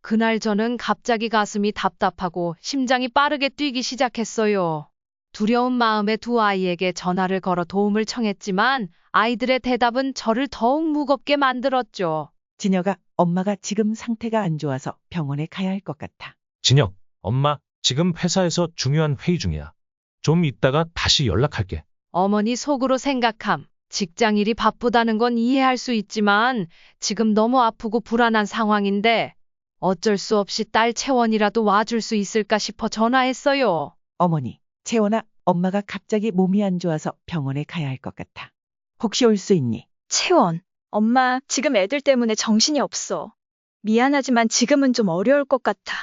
그날 저는 갑자기 가슴이 답답하고 심장이 빠르게 뛰기 시작했어요. 두려운 마음에 두 아이에게 전화를 걸어 도움을 청했지만 아이들의 대답은 저를 더욱 무겁게 만들었죠. 진혁아, 엄마가 지금 상태가 안 좋아서 병원에 가야 할 것 같아. 진혁, 엄마, 지금 회사에서 중요한 회의 중이야. 좀 이따가 다시 연락할게. 어머니 속으로 생각함. 직장 일이 바쁘다는 건 이해할 수 있지만 지금 너무 아프고 불안한 상황인데 어쩔 수 없이 딸 채원이라도 와줄 수 있을까 싶어 전화했어요. 어머니, 채원아, 엄마가 갑자기 몸이 안 좋아서 병원에 가야 할 것 같아. 혹시 올 수 있니? 채원, 엄마, 지금 애들 때문에 정신이 없어. 미안하지만 지금은 좀 어려울 것 같아.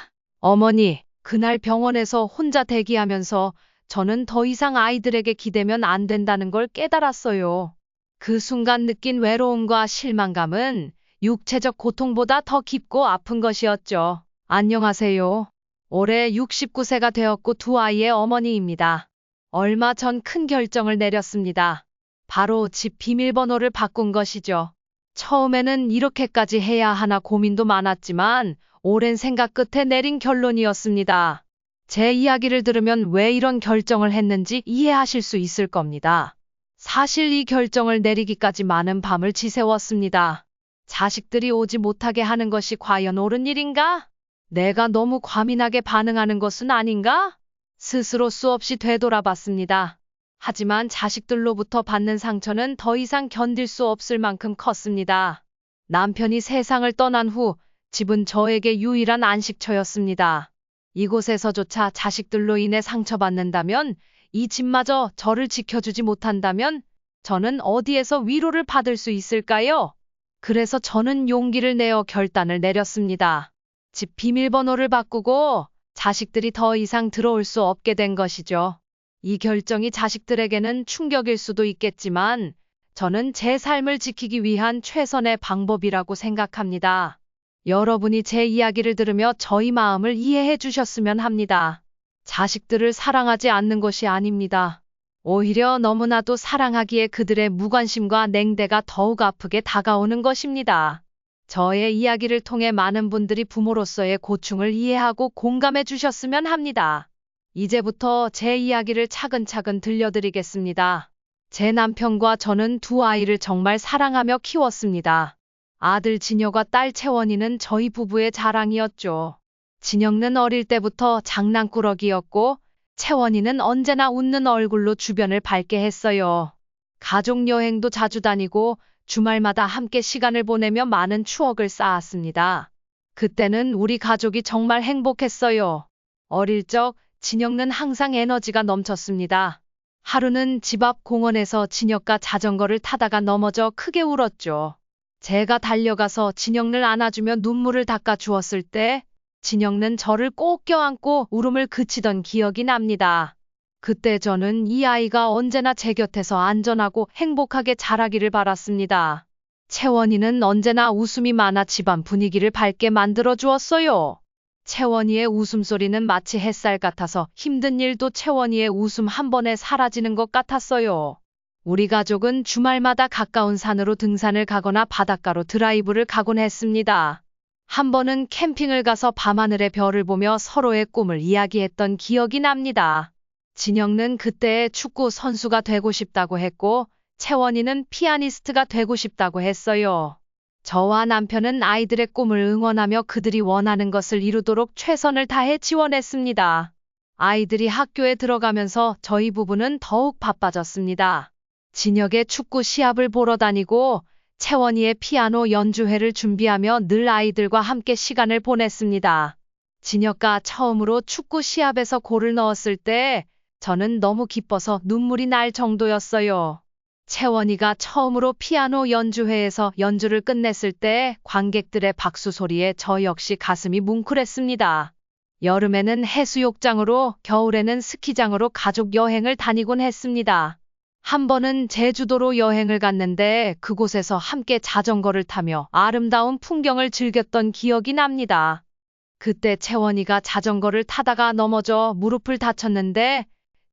어머니, 그날 병원에서 혼자 대기하면서 저는 더 이상 아이들에게 기대면 안 된다는 걸 깨달았어요. 그 순간 느낀 외로움과 실망감은 육체적 고통보다 더 깊고 아픈 것이었죠. 안녕하세요. 올해 69세가 되었고 두 아이의 어머니입니다. 얼마 전 큰 결정을 내렸습니다. 바로 집 비밀번호를 바꾼 것이죠. 처음에는 이렇게까지 해야 하나 고민도 많았지만 오랜 생각 끝에 내린 결론이었습니다. 제 이야기를 들으면 왜 이런 결정을 했는지 이해하실 수 있을 겁니다. 사실 이 결정을 내리기까지 많은 밤을 지새웠습니다. 자식들이 오지 못하게 하는 것이 과연 옳은 일인가? 내가 너무 과민하게 반응하는 것은 아닌가? 스스로 수없이 되돌아봤습니다. 하지만 자식들로부터 받는 상처는 더 이상 견딜 수 없을 만큼 컸습니다. 남편이 세상을 떠난 후 집은 저에게 유일한 안식처였습니다. 이곳에서조차 자식들로 인해 상처받는다면, 이 집마저 저를 지켜주지 못한다면 저는 어디에서 위로를 받을 수 있을까요? 그래서 저는 용기를 내어 결단을 내렸습니다. 집 비밀번호를 바꾸고 자식들이 더 이상 들어올 수 없게 된 것이죠. 이 결정이 자식들에게는 충격일 수도 있겠지만 저는 제 삶을 지키기 위한 최선의 방법이라고 생각합니다. 여러분이 제 이야기를 들으며 저희 마음을 이해해 주셨으면 합니다. 자식들을 사랑하지 않는 것이 아닙니다. 오히려 너무나도 사랑하기에 그들의 무관심과 냉대가 더욱 아프게 다가오는 것입니다. 저의 이야기를 통해 많은 분들이 부모로서의 고충을 이해하고 공감해 주셨으면 합니다. 이제부터 제 이야기를 차근차근 들려드리겠습니다. 제 남편과 저는 두 아이를 정말 사랑하며 키웠습니다. 아들 진혁과 딸 채원이는 저희 부부의 자랑이었죠. 진혁은 어릴 때부터 장난꾸러기였고 채원이는 언제나 웃는 얼굴로 주변을 밝게 했어요. 가족 여행도 자주 다니고 주말마다 함께 시간을 보내며 많은 추억을 쌓았습니다. 그때는 우리 가족이 정말 행복했어요. 어릴 적 진혁은 항상 에너지가 넘쳤습니다. 하루는 집 앞 공원에서 진혁과 자전거를 타다가 넘어져 크게 울었죠. 제가 달려가서 진혁을 안아주며 눈물을 닦아 주었을 때 진혁은 저를 꼭 껴안고 울음을 그치던 기억이 납니다. 그때 저는 이 아이가 언제나 제 곁에서 안전하고 행복하게 자라기를 바랐습니다. 채원이는 언제나 웃음이 많아 집안 분위기를 밝게 만들어 주었어요. 채원이의 웃음소리는 마치 햇살 같아서 힘든 일도 채원이의 웃음 한 번에 사라지는 것 같았어요. 우리 가족은 주말마다 가까운 산으로 등산을 가거나 바닷가로 드라이브를 가곤 했습니다. 한 번은 캠핑을 가서 밤하늘의 별을 보며 서로의 꿈을 이야기했던 기억이 납니다. 진혁은 그때 축구 선수가 되고 싶다고 했고 채원이는 피아니스트가 되고 싶다고 했어요. 저와 남편은 아이들의 꿈을 응원하며 그들이 원하는 것을 이루도록 최선을 다해 지원했습니다. 아이들이 학교에 들어가면서 저희 부부는 더욱 바빠졌습니다. 진혁의 축구 시합을 보러 다니고 채원이의 피아노 연주회를 준비하며 늘 아이들과 함께 시간을 보냈습니다. 진혁과 처음으로 축구 시합에서 골을 넣었을 때 저는 너무 기뻐서 눈물이 날 정도였어요. 채원이가 처음으로 피아노 연주회에서 연주를 끝냈을 때 관객들의 박수 소리에 저 역시 가슴이 뭉클했습니다. 여름에는 해수욕장으로, 겨울에는 스키장으로 가족 여행을 다니곤 했습니다. 한 번은 제주도로 여행을 갔는데 그곳에서 함께 자전거를 타며 아름다운 풍경을 즐겼던 기억이 납니다. 그때 채원이가 자전거를 타다가 넘어져 무릎을 다쳤는데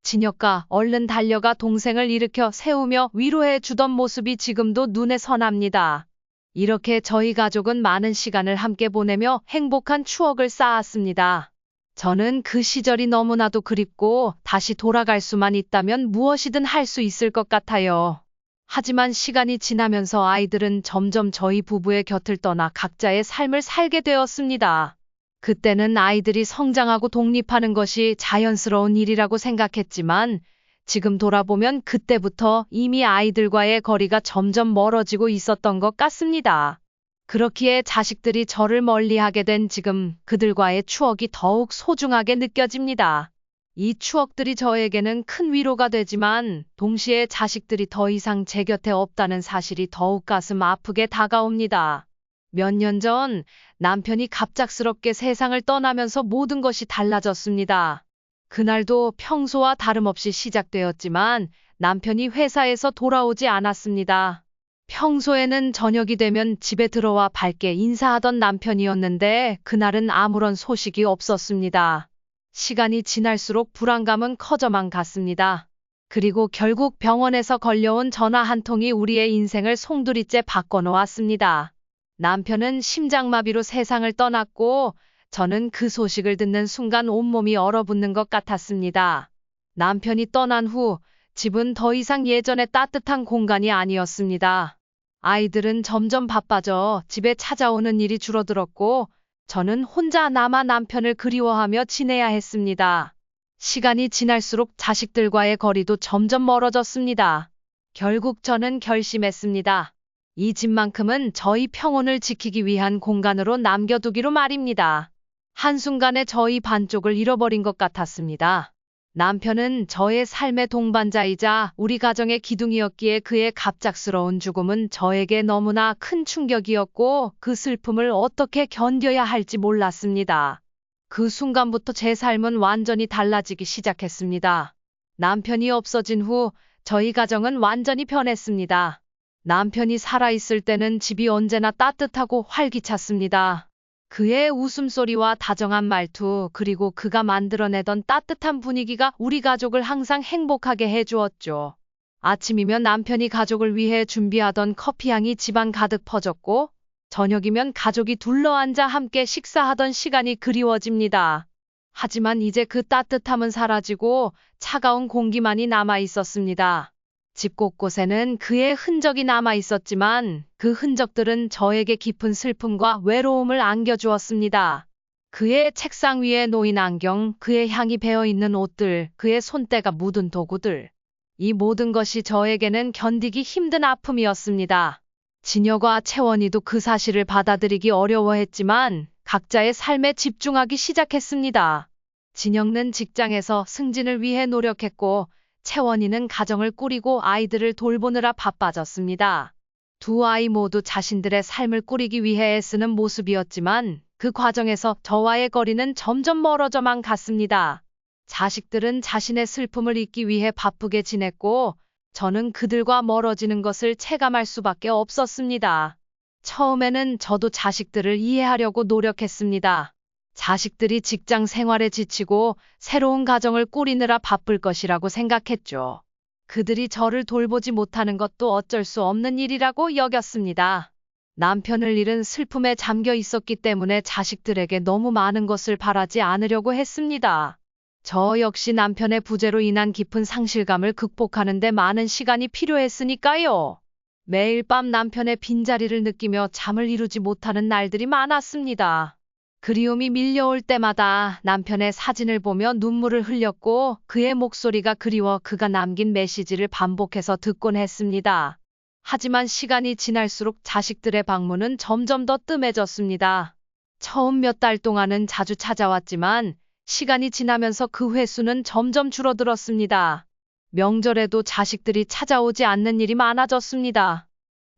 진혁과 얼른 달려가 동생을 일으켜 세우며 위로해 주던 모습이 지금도 눈에 선합니다. 이렇게 저희 가족은 많은 시간을 함께 보내며 행복한 추억을 쌓았습니다. 저는 그 시절이 너무나도 그립고 다시 돌아갈 수만 있다면 무엇이든 할 수 있을 것 같아요. 하지만 시간이 지나면서 아이들은 점점 저희 부부의 곁을 떠나 각자의 삶을 살게 되었습니다. 그때는 아이들이 성장하고 독립하는 것이 자연스러운 일이라고 생각했지만 지금 돌아보면 그때부터 이미 아이들과의 거리가 점점 멀어지고 있었던 것 같습니다. 그렇기에 자식들이 저를 멀리하게 된 지금 그들과의 추억이 더욱 소중하게 느껴집니다. 이 추억들이 저에게는 큰 위로가 되지만 동시에 자식들이 더 이상 제 곁에 없다는 사실이 더욱 가슴 아프게 다가옵니다. 몇 년 전 남편이 갑작스럽게 세상을 떠나면서 모든 것이 달라졌습니다. 그날도 평소와 다름없이 시작되었지만 남편이 회사에서 돌아오지 않았습니다. 평소에는 저녁이 되면 집에 들어와 밝게 인사하던 남편이었는데 그날은 아무런 소식이 없었습니다. 시간이 지날수록 불안감은 커져만 갔습니다. 그리고 결국 병원에서 걸려온 전화 한 통이 우리의 인생을 송두리째 바꿔놓았습니다. 남편은 심장마비로 세상을 떠났고 저는 그 소식을 듣는 순간 온몸이 얼어붙는 것 같았습니다. 남편이 떠난 후 집은 더 이상 예전의 따뜻한 공간이 아니었습니다. 아이들은 점점 바빠져 집에 찾아오는 일이 줄어들었고 저는 혼자 남아 남편을 그리워하며 지내야 했습니다. 시간이 지날수록 자식들과의 거리도 점점 멀어졌습니다. 결국 저는 결심했습니다. 이 집만큼은 저희 평온을 지키기 위한 공간으로 남겨두기로 말입니다. 한순간에 저희 반쪽을 잃어버린 것 같았습니다. 남편은 저의 삶의 동반자이자 우리 가정의 기둥이었기에 그의 갑작스러운 죽음은 저에게 너무나 큰 충격이었고 그 슬픔을 어떻게 견뎌야 할지 몰랐습니다. 그 순간부터 제 삶은 완전히 달라지기 시작했습니다. 남편이 없어진 후 저희 가정은 완전히 변했습니다. 남편이 살아있을 때는 집이 언제나 따뜻하고 활기찼습니다. 그의 웃음소리와 다정한 말투, 그리고 그가 만들어내던 따뜻한 분위기가 우리 가족을 항상 행복하게 해주었죠. 아침이면 남편이 가족을 위해 준비하던 커피향이 집안 가득 퍼졌고, 저녁이면 가족이 둘러앉아 함께 식사하던 시간이 그리워집니다. 하지만 이제 그 따뜻함은 사라지고 차가운 공기만이 남아 있었습니다. 집 곳곳에는 그의 흔적이 남아 있었지만 그 흔적들은 저에게 깊은 슬픔과 외로움을 안겨주었습니다. 그의 책상 위에 놓인 안경, 그의 향이 배어있는 옷들, 그의 손때가 묻은 도구들. 이 모든 것이 저에게는 견디기 힘든 아픔이었습니다. 진혁과 채원이도 그 사실을 받아들이기 어려워했지만 각자의 삶에 집중하기 시작했습니다. 진혁는 직장에서 승진을 위해 노력했고 채원이는 가정을 꾸리고 아이들을 돌보느라 바빠졌습니다. 두 아이 모두 자신들의 삶을 꾸리기 위해 애쓰는 모습이었지만 그 과정에서 저와의 거리는 점점 멀어져만 갔습니다. 자식들은 자신의 슬픔을 잊기 위해 바쁘게 지냈고 저는 그들과 멀어지는 것을 체감할 수밖에 없었습니다. 처음에는 저도 자식들을 이해하려고 노력했습니다. 자식들이 직장 생활에 지치고 새로운 가정을 꾸리느라 바쁠 것이라고 생각했죠. 그들이 저를 돌보지 못하는 것도 어쩔 수 없는 일이라고 여겼습니다. 남편을 잃은 슬픔에 잠겨 있었기 때문에 자식들에게 너무 많은 것을 바라지 않으려고 했습니다. 저 역시 남편의 부재로 인한 깊은 상실감을 극복하는 데 많은 시간이 필요했으니까요. 매일 밤 남편의 빈자리를 느끼며 잠을 이루지 못하는 날들이 많았습니다. 그리움이 밀려올 때마다 남편의 사진을 보며 눈물을 흘렸고 그의 목소리가 그리워 그가 남긴 메시지를 반복해서 듣곤 했습니다. 하지만 시간이 지날수록 자식들의 방문은 점점 더 뜸해졌습니다. 처음 몇 달 동안은 자주 찾아왔지만 시간이 지나면서 그 횟수는 점점 줄어들었습니다. 명절에도 자식들이 찾아오지 않는 일이 많아졌습니다.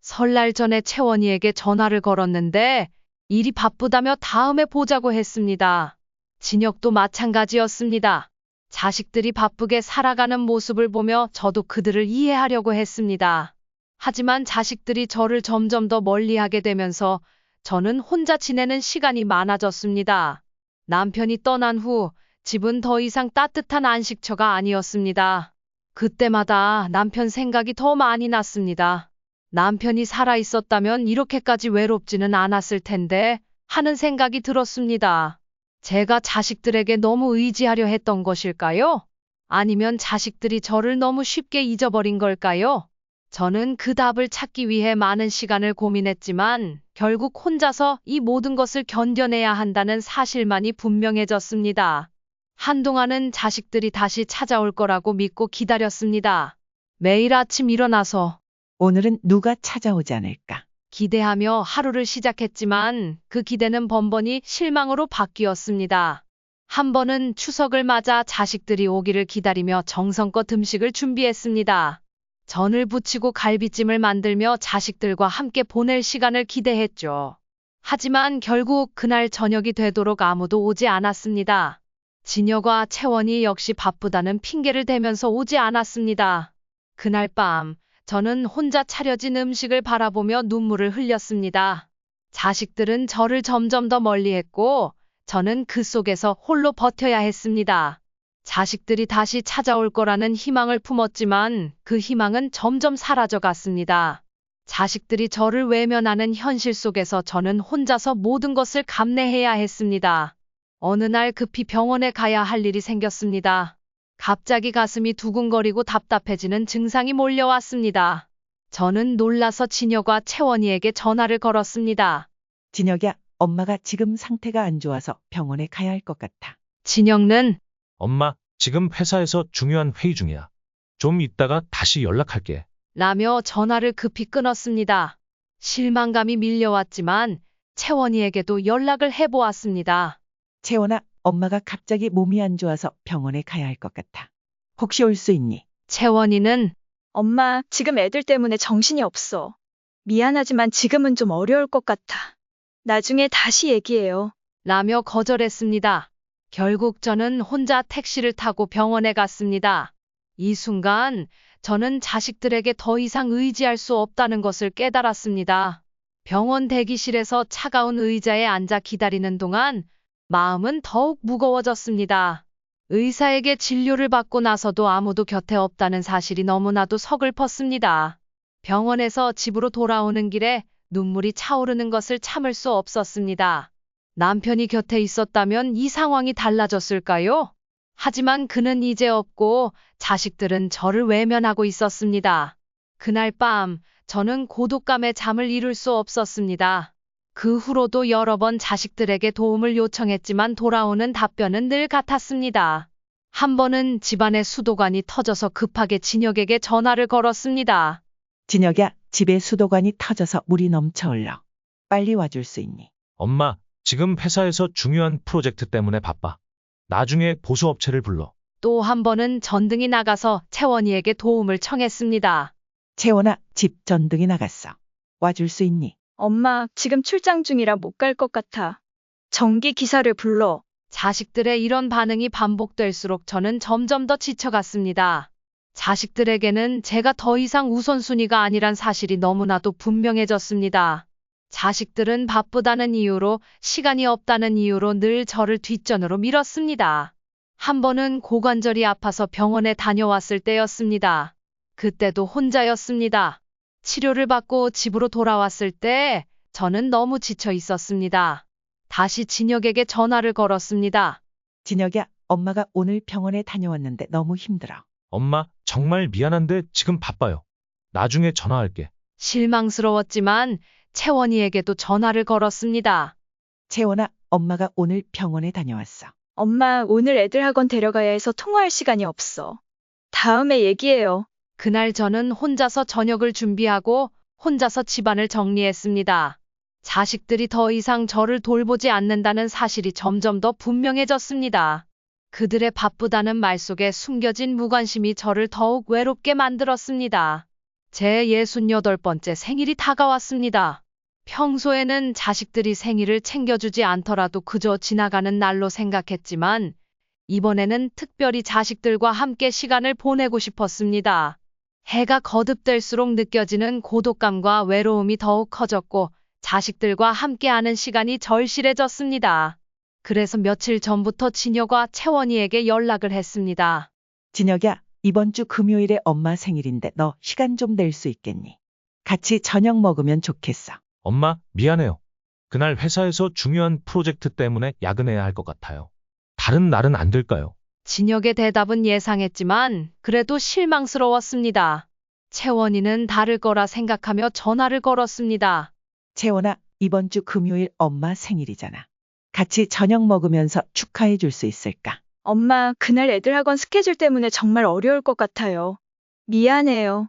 설날 전에 채원이에게 전화를 걸었는데 일이 바쁘다며 다음에 보자고 했습니다. 진혁도 마찬가지였습니다. 자식들이 바쁘게 살아가는 모습을 보며 저도 그들을 이해하려고 했습니다. 하지만 자식들이 저를 점점 더 멀리하게 되면서 저는 혼자 지내는 시간이 많아졌습니다. 남편이 떠난 후 집은 더 이상 따뜻한 안식처가 아니었습니다. 그때마다 남편 생각이 더 많이 났습니다. 남편이 살아 있었다면 이렇게까지 외롭지는 않았을 텐데 하는 생각이 들었습니다. 제가 자식들에게 너무 의지하려 했던 것일까요? 아니면 자식들이 저를 너무 쉽게 잊어버린 걸까요? 저는 그 답을 찾기 위해 많은 시간을 고민했지만 결국 혼자서 이 모든 것을 견뎌내야 한다는 사실만이 분명해졌습니다. 한동안은 자식들이 다시 찾아올 거라고 믿고 기다렸습니다. 매일 아침 일어나서 오늘은 누가 찾아오지 않을까? 기대하며 하루를 시작했지만 그 기대는 번번이 실망으로 바뀌었습니다. 한 번은 추석을 맞아 자식들이 오기를 기다리며 정성껏 음식을 준비했습니다. 전을 부치고 갈비찜을 만들며 자식들과 함께 보낼 시간을 기대했죠. 하지만 결국 그날 저녁이 되도록 아무도 오지 않았습니다. 진여과 채원이 역시 바쁘다는 핑계를 대면서 오지 않았습니다. 그날 밤 저는 혼자 차려진 음식을 바라보며 눈물을 흘렸습니다. 자식들은 저를 점점 더 멀리했고 저는 그 속에서 홀로 버텨야 했습니다. 자식들이 다시 찾아올 거라는 희망을 품었지만 그 희망은 점점 사라져 갔습니다. 자식들이 저를 외면하는 현실 속에서 저는 혼자서 모든 것을 감내해야 했습니다. 어느 날 급히 병원에 가야 할 일이 생겼습니다. 갑자기 가슴이 두근거리고 답답해지는 증상이 몰려왔습니다. 저는 놀라서 진여과 채원이에게 전화를 걸었습니다. 진혁이야, 엄마가 지금 상태가 안 좋아서 병원에 가야 할 것 같아. 진영는 엄마, 지금 회사에서 중요한 회의 중이야. 좀 이따가 다시 연락할게. 라며 전화를 급히 끊었습니다. 실망감이 밀려왔지만 채원이에게도 연락을 해보았습니다. 채원아, 엄마가 갑자기 몸이 안 좋아서 병원에 가야 할 것 같아. 혹시 올 수 있니? 채원이는 엄마, 지금 애들 때문에 정신이 없어. 미안하지만 지금은 좀 어려울 것 같아. 나중에 다시 얘기해요. 라며 거절했습니다. 결국 저는 혼자 택시를 타고 병원에 갔습니다. 이 순간 저는 자식들에게 더 이상 의지할 수 없다는 것을 깨달았습니다. 병원 대기실에서 차가운 의자에 앉아 기다리는 동안 마음은 더욱 무거워졌습니다. 의사에게 진료를 받고 나서도 아무도 곁에 없다는 사실이 너무나도 서글펐습니다. 병원에서 집으로 돌아오는 길에 눈물이 차오르는 것을 참을 수 없었습니다. 남편이 곁에 있었다면 이 상황이 달라졌을까요? 하지만 그는 이제 없고 자식들은 저를 외면하고 있었습니다. 그날 밤 저는 고독감에 잠을 이룰 수 없었습니다. 그 후로도 여러 번 자식들에게 도움을 요청했지만 돌아오는 답변은 늘 같았습니다. 한 번은 집안의 수도관이 터져서 급하게 진혁에게 전화를 걸었습니다. 진혁이야, 집에 수도관이 터져서 물이 넘쳐 흘러. 빨리 와줄 수 있니? 엄마, 지금 회사에서 중요한 프로젝트 때문에 바빠. 나중에 보수업체를 불러. 또 한 번은 전등이 나가서 채원이에게 도움을 청했습니다. 채원아, 집 전등이 나갔어. 와줄 수 있니? 엄마, 지금 출장 중이라 못 갈 것 같아. 전기 기사를 불러. 자식들의 이런 반응이 반복될수록 저는 점점 더 지쳐갔습니다. 자식들에게는 제가 더 이상 우선순위가 아니란 사실이 너무나도 분명해졌습니다. 자식들은 바쁘다는 이유로, 시간이 없다는 이유로 늘 저를 뒷전으로 밀었습니다. 한 번은 고관절이 아파서 병원에 다녀왔을 때였습니다. 그때도 혼자였습니다. 치료를 받고 집으로 돌아왔을 때 저는 너무 지쳐 있었습니다. 다시 진혁에게 전화를 걸었습니다. 진혁이야, 엄마가 오늘 병원에 다녀왔는데 너무 힘들어. 엄마, 정말 미안한데 지금 바빠요. 나중에 전화할게. 실망스러웠지만 채원이에게도 전화를 걸었습니다. 채원아, 엄마가 오늘 병원에 다녀왔어. 엄마, 오늘 애들 학원 데려가야 해서 통화할 시간이 없어. 다음에 얘기해요. 그날 저는 혼자서 저녁을 준비하고 혼자서 집안을 정리했습니다. 자식들이 더 이상 저를 돌보지 않는다는 사실이 점점 더 분명해졌습니다. 그들의 바쁘다는 말 속에 숨겨진 무관심이 저를 더욱 외롭게 만들었습니다. 제 68번째 생일이 다가왔습니다. 평소에는 자식들이 생일을 챙겨주지 않더라도 그저 지나가는 날로 생각했지만 이번에는 특별히 자식들과 함께 시간을 보내고 싶었습니다. 해가 거듭될수록 느껴지는 고독감과 외로움이 더욱 커졌고 자식들과 함께하는 시간이 절실해졌습니다. 그래서 며칠 전부터 진혁과 채원이에게 연락을 했습니다. 진혁이야, 이번 주 금요일에 엄마 생일인데 너 시간 좀 낼 수 있겠니? 같이 저녁 먹으면 좋겠어. 엄마, 미안해요. 그날 회사에서 중요한 프로젝트 때문에 야근해야 할 것 같아요. 다른 날은 안 될까요? 진혁의 대답은 예상했지만 그래도 실망스러웠습니다. 채원이는 다를 거라 생각하며 전화를 걸었습니다. 채원아, 이번 주 금요일 엄마 생일이잖아. 같이 저녁 먹으면서 축하해 줄 수 있을까? 엄마, 그날 애들 학원 스케줄 때문에 정말 어려울 것 같아요. 미안해요.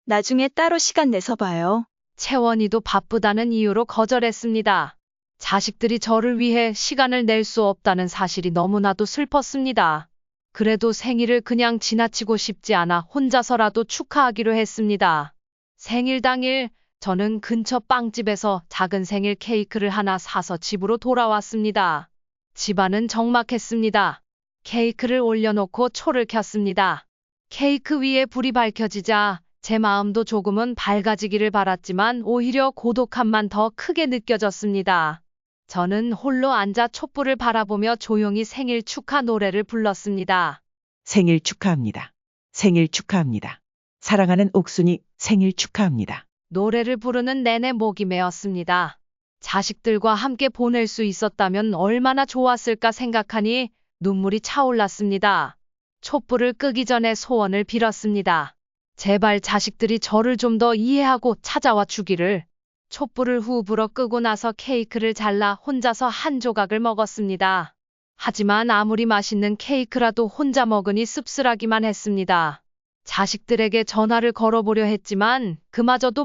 나중에 따로 시간 내서 봐요. 채원이도 바쁘다는 이유로 거절했습니다. 자식들이 저를 위해 시간을 낼 수 없다는 사실이 너무나도 슬펐습니다. 그래도 생일을 그냥 지나치고 싶지 않아 혼자서라도 축하하기로 했습니다. 생일 당일 저는 근처 빵집에서 작은 생일 케이크를 하나 사서 집으로 돌아왔습니다. 집안은 적막했습니다. 케이크를 올려놓고 초를 켰습니다. 케이크 위에 불이 밝혀지자 제 마음도 조금은 밝아지기를 바랐지만 오히려 고독함만 더 크게 느껴졌습니다. 저는 홀로 앉아 촛불을 바라보며 조용히 생일 축하 노래를 불렀습니다. 생일 축하합니다. 생일 축하합니다. 사랑하는 옥순이 생일 축하합니다. 노래를 부르는 내내 목이 메었습니다. 자식들과 함께 보낼 수 있었다면 얼마나 좋았을까 생각하니 눈물이 차올랐습니다. 촛불을 끄기 전에 소원을 빌었습니다. 제발 자식들이 저를 좀 더 이해하고 찾아와 주기를. 촛불을 후 불어 끄고 나서 케이크를 잘라 혼자서 한 조각을 먹었습니다. 하지만 아무리 맛있는 케이크라도 혼자 먹으니 씁쓸하기만 했습니다. 자식들에게 전화를 걸어보려 했지만 그마저도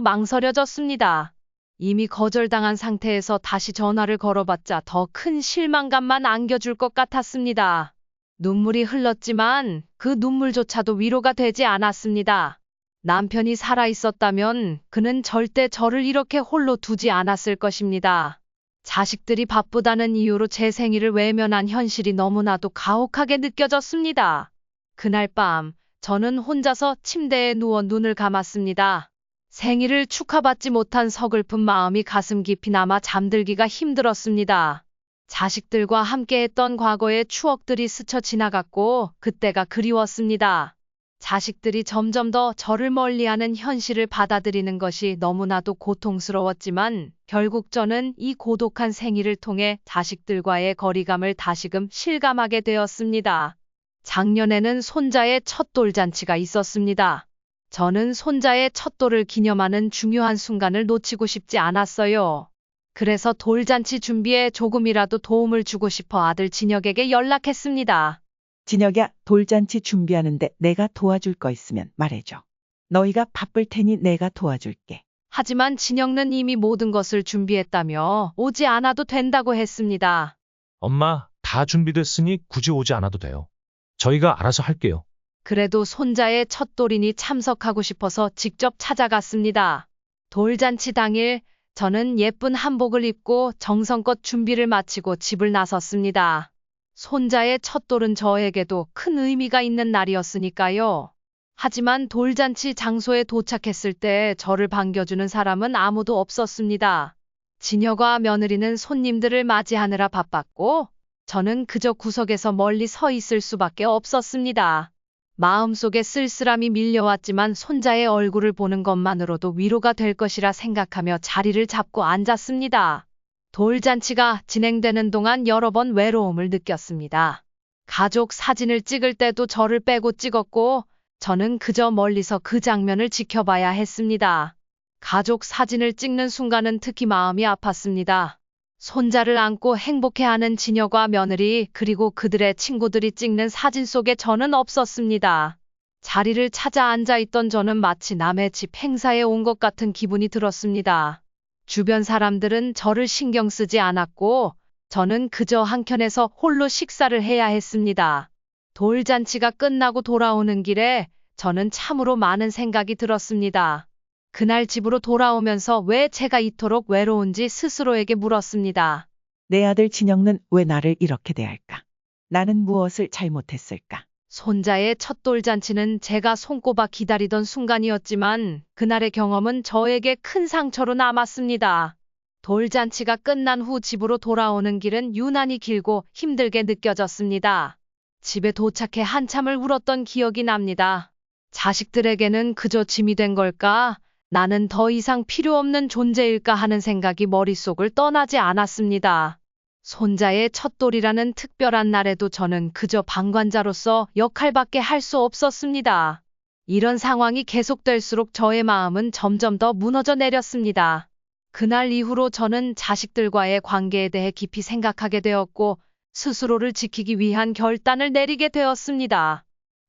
망설여졌습니다. 이미 거절당한 상태에서 다시 전화를 걸어봤자 더 큰 실망감만 안겨줄 것 같았습니다. 눈물이 흘렀지만 그 눈물조차도 위로가 되지 않았습니다. 남편이 살아있었다면 그는 절대 저를 이렇게 홀로 두지 않았을 것입니다. 자식들이 바쁘다는 이유로 제 생일을 외면한 현실이 너무나도 가혹하게 느껴졌습니다. 그날 밤 저는 혼자서 침대에 누워 눈을 감았습니다. 생일을 축하받지 못한 서글픈 마음이 가슴 깊이 남아 잠들기가 힘들었습니다. 자식들과 함께했던 과거의 추억들이 스쳐 지나갔고 그때가 그리웠습니다. 자식들이 점점 더 저를 멀리하는 현실을 받아들이는 것이 너무나도 고통스러웠지만 결국 저는 이 고독한 생일을 통해 자식들과의 거리감을 다시금 실감하게 되었습니다. 작년에는 손자의 첫 돌잔치가 있었습니다. 저는 손자의 첫 돌을 기념하는 중요한 순간을 놓치고 싶지 않았어요. 그래서 돌잔치 준비에 조금이라도 도움을 주고 싶어 아들 진혁에게 연락했습니다. 진혁이야, 돌잔치 준비하는데 내가 도와줄 거 있으면 말해줘. 너희가 바쁠 테니 내가 도와줄게. 하지만 진혁는 이미 모든 것을 준비했다며 오지 않아도 된다고 했습니다. 엄마, 다 준비됐으니 굳이 오지 않아도 돼요. 저희가 알아서 할게요. 그래도 손자의 첫 돌이니 참석하고 싶어서 직접 찾아갔습니다. 돌잔치 당일 저는 예쁜 한복을 입고 정성껏 준비를 마치고 집을 나섰습니다. 손자의 첫 돌은 저에게도 큰 의미가 있는 날이었으니까요. 하지만 돌잔치 장소에 도착했을 때 저를 반겨주는 사람은 아무도 없었습니다. 진혁과 며느리는 손님들을 맞이하느라 바빴고 저는 그저 구석에서 멀리 서 있을 수밖에 없었습니다. 마음속에 쓸쓸함이 밀려왔지만 손자의 얼굴을 보는 것만으로도 위로가 될 것이라 생각하며 자리를 잡고 앉았습니다. 돌잔치가 진행되는 동안 여러 번 외로움을 느꼈습니다. 가족 사진을 찍을 때도 저를 빼고 찍었고 저는 그저 멀리서 그 장면을 지켜봐야 했습니다. 가족 사진을 찍는 순간은 특히 마음이 아팠습니다. 손자를 안고 행복해하는 진혁과 며느리 그리고 그들의 친구들이 찍는 사진 속에 저는 없었습니다. 자리를 찾아 앉아있던 저는 마치 남의 집 행사에 온 것 같은 기분이 들었습니다. 주변 사람들은 저를 신경 쓰지 않았고 저는 그저 한켠에서 홀로 식사를 해야 했습니다. 돌잔치가 끝나고 돌아오는 길에 저는 참으로 많은 생각이 들었습니다. 그날 집으로 돌아오면서 왜 제가 이토록 외로운지 스스로에게 물었습니다. 내 아들 진혁는 왜 나를 이렇게 대할까? 나는 무엇을 잘못했을까? 손자의 첫 돌잔치는 제가 손꼽아 기다리던 순간이었지만 그날의 경험은 저에게 큰 상처로 남았습니다. 돌잔치가 끝난 후 집으로 돌아오는 길은 유난히 길고 힘들게 느껴졌습니다. 집에 도착해 한참을 울었던 기억이 납니다. 자식들에게는 그저 짐이 된 걸까? 나는 더 이상 필요 없는 존재일까 하는 생각이 머릿속을 떠나지 않았습니다. 손자의 첫돌이라는 특별한 날에도 저는 그저 방관자로서 역할밖에 할 수 없었습니다. 이런 상황이 계속될수록 저의 마음은 점점 더 무너져 내렸습니다. 그날 이후로 저는 자식들과의 관계에 대해 깊이 생각하게 되었고, 스스로를 지키기 위한 결단을 내리게 되었습니다.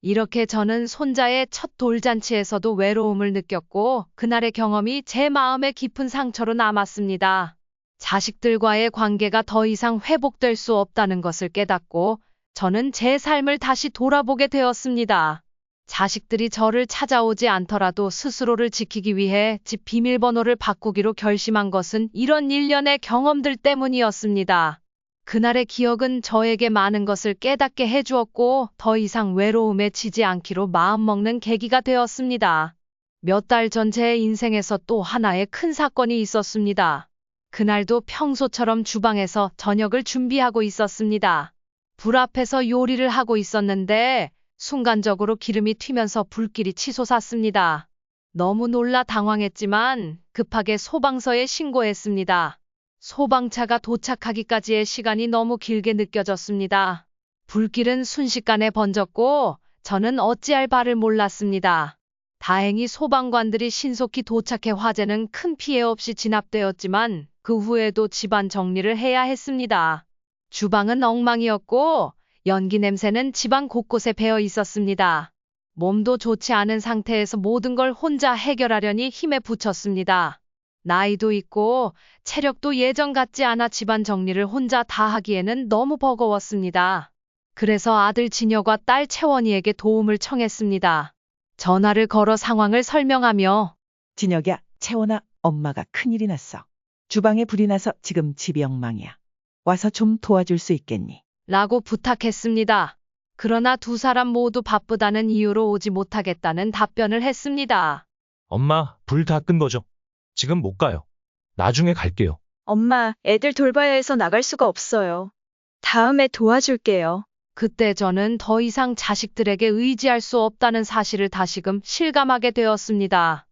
이렇게 저는 손자의 첫 돌잔치에서도 외로움을 느꼈고, 그날의 경험이 제 마음에 깊은 상처로 남았습니다. 자식들과의 관계가 더 이상 회복될 수 없다는 것을 깨닫고, 저는 제 삶을 다시 돌아보게 되었습니다. 자식들이 저를 찾아오지 않더라도 스스로를 지키기 위해 집 비밀번호를 바꾸기로 결심한 것은 이런 일련의 경험들 때문이었습니다. 그날의 기억은 저에게 많은 것을 깨닫게 해주었고, 더 이상 외로움에 지지 않기로 마음먹는 계기가 되었습니다. 몇 달 전 제 인생에서 또 하나의 큰 사건이 있었습니다. 그날도 평소처럼 주방에서 저녁을 준비하고 있었습니다. 불 앞에서 요리를 하고 있었는데 순간적으로 기름이 튀면서 불길이 치솟았습니다. 너무 놀라 당황했지만 급하게 소방서에 신고했습니다. 소방차가 도착하기까지의 시간이 너무 길게 느껴졌습니다. 불길은 순식간에 번졌고 저는 어찌할 바를 몰랐습니다. 다행히 소방관들이 신속히 도착해 화재는 큰 피해 없이 진압되었지만 그 후에도 집안 정리를 해야 했습니다. 주방은 엉망이었고 연기 냄새는 집안 곳곳에 배어 있었습니다. 몸도 좋지 않은 상태에서 모든 걸 혼자 해결하려니 힘에 부쳤습니다. 나이도 있고 체력도 예전 같지 않아 집안 정리를 혼자 다 하기에는 너무 버거웠습니다. 그래서 아들 진혁과 딸 채원이에게 도움을 청했습니다. 전화를 걸어 상황을 설명하며 진혁이야, 채원아, 엄마가 큰일이 났어. 주방에 불이 나서 지금 집이 엉망이야. 와서 좀 도와줄 수 있겠니? 라고 부탁했습니다. 그러나 두 사람 모두 바쁘다는 이유로 오지 못하겠다는 답변을 했습니다. 엄마, 불 다 끈 거죠? 지금 못 가요. 나중에 갈게요. 엄마, 애들 돌봐야 해서 나갈 수가 없어요. 다음에 도와줄게요. 그때 저는 더 이상 자식들에게 의지할 수 없다는 사실을 다시금 실감하게 되었습니다.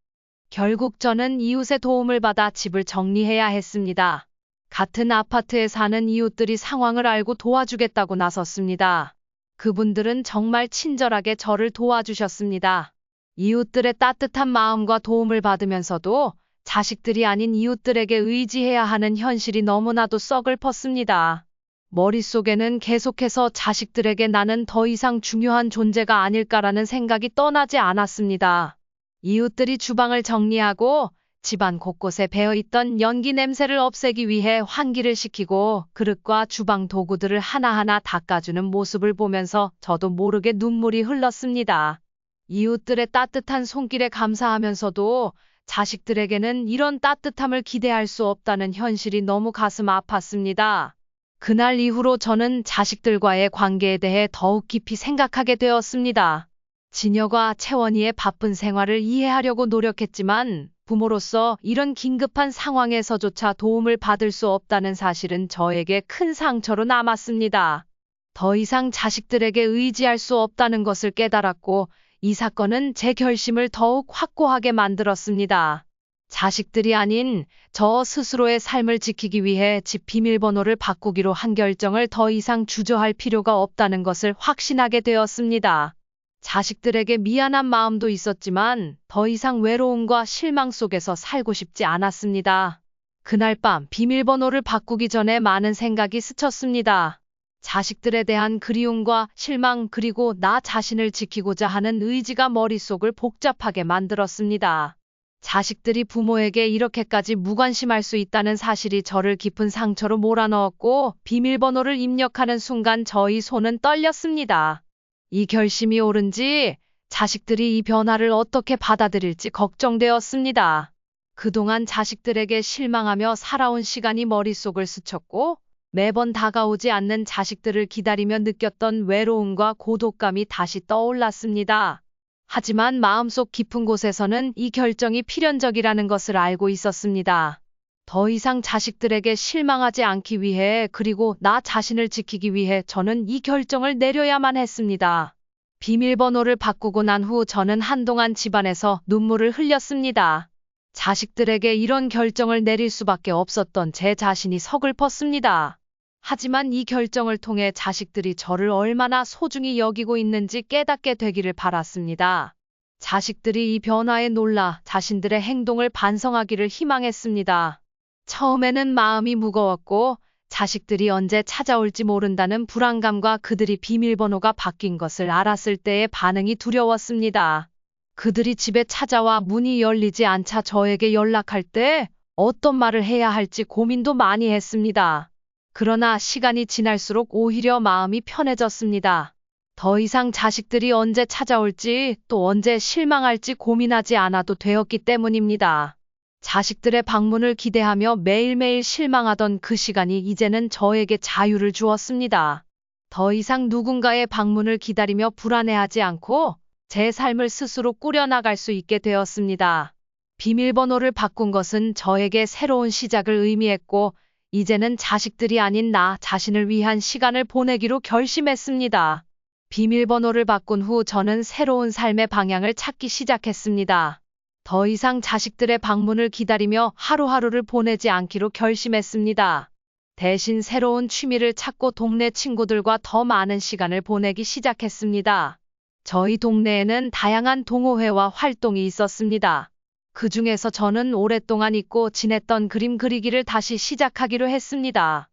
결국 저는 이웃의 도움을 받아 집을 정리해야 했습니다. 같은 아파트에 사는 이웃들이 상황을 알고 도와주겠다고 나섰습니다. 그분들은 정말 친절하게 저를 도와주셨습니다. 이웃들의 따뜻한 마음과 도움을 받으면서도 자식들이 아닌 이웃들에게 의지해야 하는 현실이 너무나도 썩을펐습니다. 머릿속에는 계속해서 자식들에게 나는 더 이상 중요한 존재가 아닐까라는 생각이 떠나지 않았습니다. 이웃들이 주방을 정리하고 집안 곳곳에 배어있던 연기 냄새를 없애기 위해 환기를 시키고 그릇과 주방 도구들을 하나하나 닦아주는 모습을 보면서 저도 모르게 눈물이 흘렀습니다. 이웃들의 따뜻한 손길에 감사하면서도 자식들에게는 이런 따뜻함을 기대할 수 없다는 현실이 너무 가슴 아팠습니다. 그날 이후로 저는 자식들과의 관계에 대해 더욱 깊이 생각하게 되었습니다. 진혁과 채원이의 바쁜 생활을 이해하려고 노력했지만 부모로서 이런 긴급한 상황에서조차 도움을 받을 수 없다는 사실은 저에게 큰 상처로 남았습니다. 더 이상 자식들에게 의지할 수 없다는 것을 깨달았고 이 사건은 제 결심을 더욱 확고하게 만들었습니다. 자식들이 아닌 저 스스로의 삶을 지키기 위해 집 비밀번호를 바꾸기로 한 결정을 더 이상 주저할 필요가 없다는 것을 확신하게 되었습니다. 자식들에게 미안한 마음도 있었지만 더 이상 외로움과 실망 속에서 살고 싶지 않았습니다. 그날 밤 비밀번호를 바꾸기 전에 많은 생각이 스쳤습니다. 자식들에 대한 그리움과 실망 그리고 나 자신을 지키고자 하는 의지가 머릿속을 복잡하게 만들었습니다. 자식들이 부모에게 이렇게까지 무관심할 수 있다는 사실이 저를 깊은 상처로 몰아넣었고 비밀번호를 입력하는 순간 저의 손은 떨렸습니다. 이 결심이 옳은지 자식들이 이 변화를 어떻게 받아들일지 걱정되었습니다. 그동안 자식들에게 실망하며 살아온 시간이 머릿속을 스쳤고 매번 다가오지 않는 자식들을 기다리며 느꼈던 외로움과 고독감이 다시 떠올랐습니다. 하지만 마음속 깊은 곳에서는 이 결정이 필연적이라는 것을 알고 있었습니다. 더 이상 자식들에게 실망하지 않기 위해 그리고 나 자신을 지키기 위해 저는 이 결정을 내려야만 했습니다. 비밀번호를 바꾸고 난 후 저는 한동안 집안에서 눈물을 흘렸습니다. 자식들에게 이런 결정을 내릴 수밖에 없었던 제 자신이 서글펐습니다. 하지만 이 결정을 통해 자식들이 저를 얼마나 소중히 여기고 있는지 깨닫게 되기를 바랐습니다. 자식들이 이 변화에 놀라 자신들의 행동을 반성하기를 희망했습니다. 처음에는 마음이 무거웠고 자식들이 언제 찾아올지 모른다는 불안감과 그들이 비밀번호가 바뀐 것을 알았을 때의 반응이 두려웠습니다. 그들이 집에 찾아와 문이 열리지 않자 저에게 연락할 때 어떤 말을 해야 할지 고민도 많이 했습니다. 그러나 시간이 지날수록 오히려 마음이 편해졌습니다. 더 이상 자식들이 언제 찾아올지 또 언제 실망할지 고민하지 않아도 되었기 때문입니다. 자식들의 방문을 기대하며 매일매일 실망하던 그 시간이 이제는 저에게 자유를 주었습니다. 더 이상 누군가의 방문을 기다리며 불안해하지 않고 제 삶을 스스로 꾸려나갈 수 있게 되었습니다. 비밀번호를 바꾼 것은 저에게 새로운 시작을 의미했고 이제는 자식들이 아닌 나 자신을 위한 시간을 보내기로 결심했습니다. 비밀번호를 바꾼 후 저는 새로운 삶의 방향을 찾기 시작했습니다. 더 이상 자식들의 방문을 기다리며 하루하루를 보내지 않기로 결심했습니다. 대신 새로운 취미를 찾고 동네 친구들과 더 많은 시간을 보내기 시작했습니다. 저희 동네에는 다양한 동호회와 활동이 있었습니다. 그 중에서 저는 오랫동안 잊고 지냈던 그림 그리기를 다시 시작하기로 했습니다.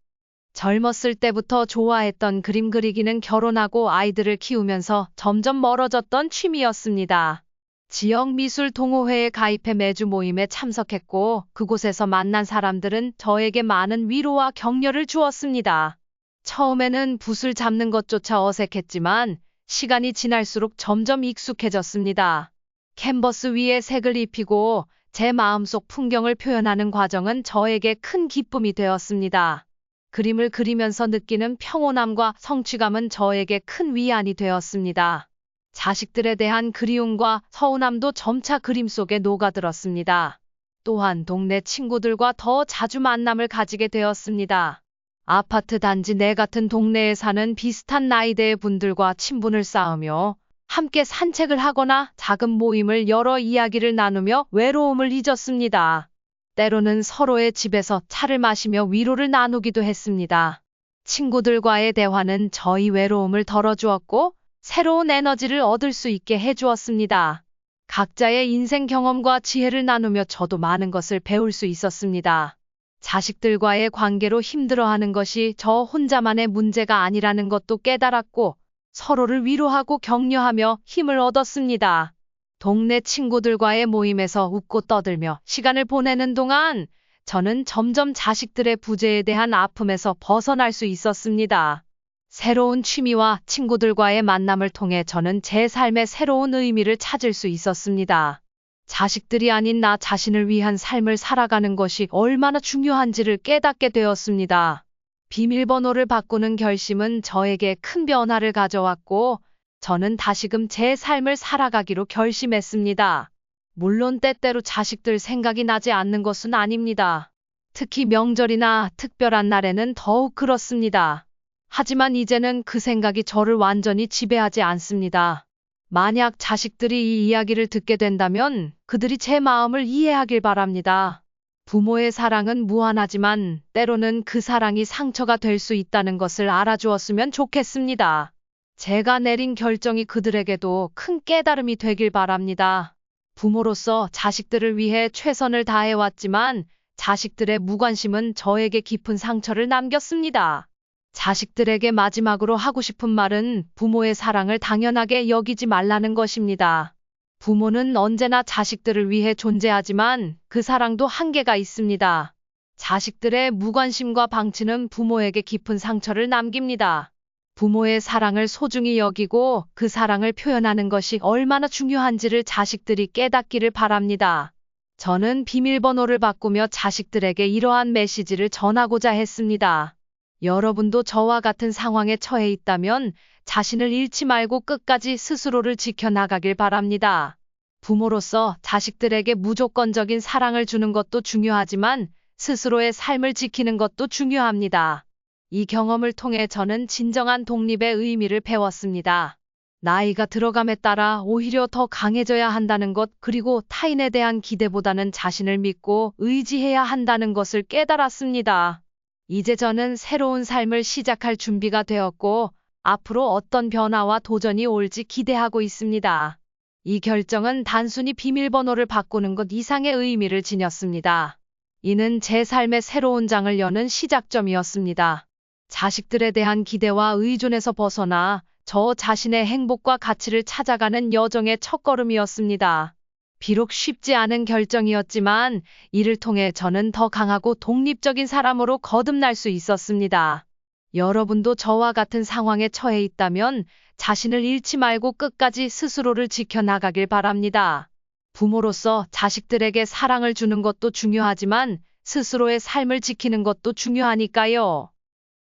젊었을 때부터 좋아했던 그림 그리기는 결혼하고 아이들을 키우면서 점점 멀어졌던 취미였습니다. 지역 미술 동호회에 가입해 매주 모임에 참석했고 그곳에서 만난 사람들은 저에게 많은 위로와 격려를 주었습니다. 처음에는 붓을 잡는 것조차 어색했지만 시간이 지날수록 점점 익숙해졌습니다. 캔버스 위에 색을 입히고 제 마음속 풍경을 표현하는 과정은 저에게 큰 기쁨이 되었습니다. 그림을 그리면서 느끼는 평온함과 성취감은 저에게 큰 위안이 되었습니다. 자식들에 대한 그리움과 서운함도 점차 그림 속에 녹아들었습니다. 또한 동네 친구들과 더 자주 만남을 가지게 되었습니다. 아파트 단지 내 같은 동네에 사는 비슷한 나이대의 분들과 친분을 쌓으며 함께 산책을 하거나 작은 모임을 열어 이야기를 나누며 외로움을 잊었습니다. 때로는 서로의 집에서 차를 마시며 위로를 나누기도 했습니다. 친구들과의 대화는 저희 외로움을 덜어주었고 새로운 에너지를 얻을 수 있게 해주었습니다. 각자의 인생 경험과 지혜를 나누며 저도 많은 것을 배울 수 있었습니다. 자식들과의 관계로 힘들어하는 것이 저 혼자만의 문제가 아니라는 것도 깨달았고 서로를 위로하고 격려하며 힘을 얻었습니다. 동네 친구들과의 모임에서 웃고 떠들며 시간을 보내는 동안 저는 점점 자식들의 부재에 대한 아픔에서 벗어날 수 있었습니다. 새로운 취미와 친구들과의 만남을 통해 저는 제 삶의 새로운 의미를 찾을 수 있었습니다. 자식들이 아닌 나 자신을 위한 삶을 살아가는 것이 얼마나 중요한지를 깨닫게 되었습니다. 비밀번호를 바꾸는 결심은 저에게 큰 변화를 가져왔고 저는 다시금 제 삶을 살아가기로 결심했습니다. 물론 때때로 자식들 생각이 나지 않는 것은 아닙니다. 특히 명절이나 특별한 날에는 더욱 그렇습니다. 하지만 이제는 그 생각이 저를 완전히 지배하지 않습니다. 만약 자식들이 이 이야기를 듣게 된다면 그들이 제 마음을 이해하길 바랍니다. 부모의 사랑은 무한하지만 때로는 그 사랑이 상처가 될 수 있다는 것을 알아주었으면 좋겠습니다. 제가 내린 결정이 그들에게도 큰 깨달음이 되길 바랍니다. 부모로서 자식들을 위해 최선을 다해왔지만 자식들의 무관심은 저에게 깊은 상처를 남겼습니다. 자식들에게 마지막으로 하고 싶은 말은 부모의 사랑을 당연하게 여기지 말라는 것입니다. 부모는 언제나 자식들을 위해 존재하지만 그 사랑도 한계가 있습니다. 자식들의 무관심과 방치는 부모에게 깊은 상처를 남깁니다. 부모의 사랑을 소중히 여기고 그 사랑을 표현하는 것이 얼마나 중요한지를 자식들이 깨닫기를 바랍니다. 저는 비밀번호를 바꾸며 자식들에게 이러한 메시지를 전하고자 했습니다. 여러분도 저와 같은 상황에 처해 있다면 자신을 잃지 말고 끝까지 스스로를 지켜나가길 바랍니다. 부모로서 자식들에게 무조건적인 사랑을 주는 것도 중요하지만 스스로의 삶을 지키는 것도 중요합니다. 이 경험을 통해 저는 진정한 독립의 의미를 배웠습니다. 나이가 들어감에 따라 오히려 더 강해져야 한다는 것, 그리고 타인에 대한 기대보다는 자신을 믿고 의지해야 한다는 것을 깨달았습니다. 이제 저는 새로운 삶을 시작할 준비가 되었고, 앞으로 어떤 변화와 도전이 올지 기대하고 있습니다. 이 결정은 단순히 비밀번호를 바꾸는 것 이상의 의미를 지녔습니다. 이는 제 삶의 새로운 장을 여는 시작점이었습니다. 자식들에 대한 기대와 의존에서 벗어나 저 자신의 행복과 가치를 찾아가는 여정의 첫걸음이었습니다. 비록 쉽지 않은 결정이었지만 이를 통해 저는 더 강하고 독립적인 사람으로 거듭날 수 있었습니다. 여러분도 저와 같은 상황에 처해 있다면 자신을 잃지 말고 끝까지 스스로를 지켜나가길 바랍니다. 부모로서 자식들에게 사랑을 주는 것도 중요하지만 스스로의 삶을 지키는 것도 중요하니까요.